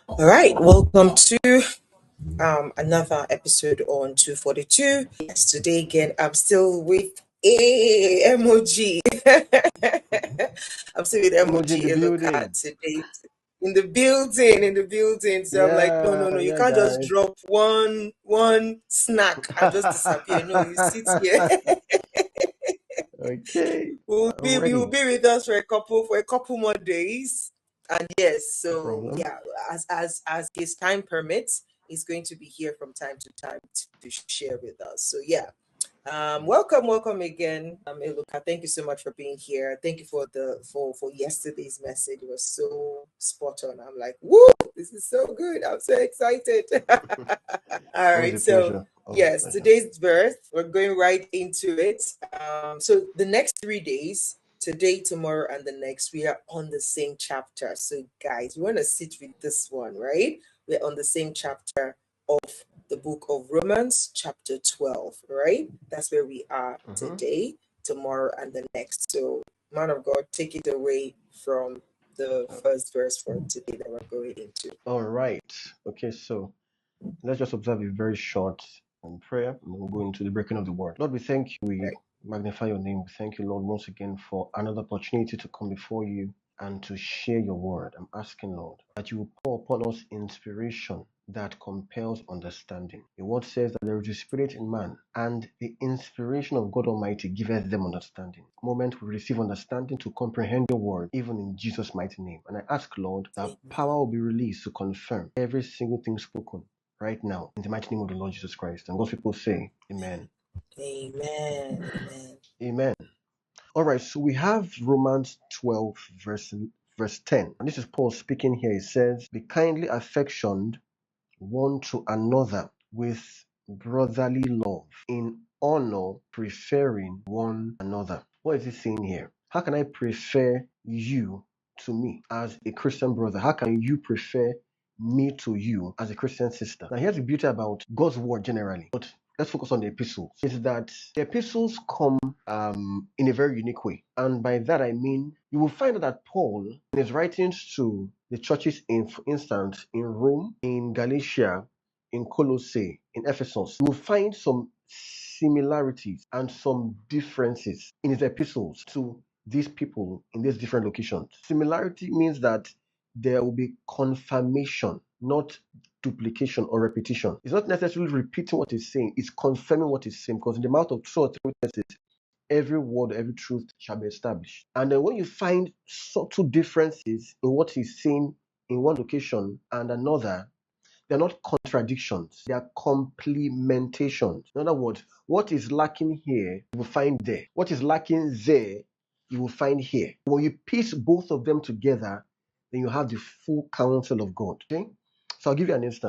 All right, welcome to another episode on 242. Yes, today again, I'm still with a emoji. I'm still with Emoji in the emoji Eloka building. today. In the building. So I'm like, no, Yeah, no, no, you yeah, can't just guys. drop one snack and just disappear. No, you sit here. Okay, will I'm be you will ready. be with us for a couple more days. And yes, No so problem. yeah, as his time permits, he's going to be here from time to time to share with us. So yeah. Welcome again, Iluka. Thank you so much for being here. Thank you for yesterday's message. It was so spot on. I'm like, woo, this is so good. I'm so excited. All Always right, a so pleasure. Always a yes, pleasure. today's verse. We're going right into it. So the next 3 days, today, tomorrow, and the next, we are on the same chapter. So guys, we want to sit with this one, right? We're on the same chapter of the book of Romans, chapter 12, right? That's where we are hmm today, tomorrow, and the next. So, man of God, take it away from the first verse for today that we're going into. All right. Okay, so let's just observe a very short prayer, and then we'll go into the breaking of the word. Lord, we thank you. We Right. magnify your name. We thank you, Lord, once again for another opportunity to come before you and to share your word. I'm asking, Lord, that you will pour upon us inspiration that compels understanding. Your word says that there is a spirit in man, and the inspiration of God Almighty giveth them understanding. The moment we receive understanding to comprehend your word, even in Jesus' mighty name. And I ask, Lord, that power will be released to confirm every single thing spoken right now in the mighty name of the Lord Jesus Christ. And God's people say, Amen. Amen. Amen. Amen. All right, so we have Romans 12, verse 10. And this is Paul speaking here. He says, be kindly affectioned one to another with brotherly love, in honor, preferring one another. What is he saying here? How can I prefer you to me as a Christian brother? How can you prefer me to you as a Christian sister? Now, here's the beauty about God's word generally, but let's focus on the epistles. Is that the epistles come in a very unique way, and by that I mean you will find that Paul, in his writings to the churches, in, for instance, in Rome, in Galatia, in Colossae, in Ephesus, you will find some similarities and some differences in his epistles to these people in these different locations. Similarity means that there will be confirmation, not duplication or repetition. It's not necessarily repeating what he's saying, it's confirming what he's saying, because in the mouth of two or three witnesses, every word, every truth shall be established. And then when you find subtle differences in what he's saying in one location and another, they're not contradictions, they are complementations. In other words, what is lacking here, you will find there. What is lacking there, you will find here. When you piece both of them together, then you have the full counsel of God. Okay? So I'll give you an instance.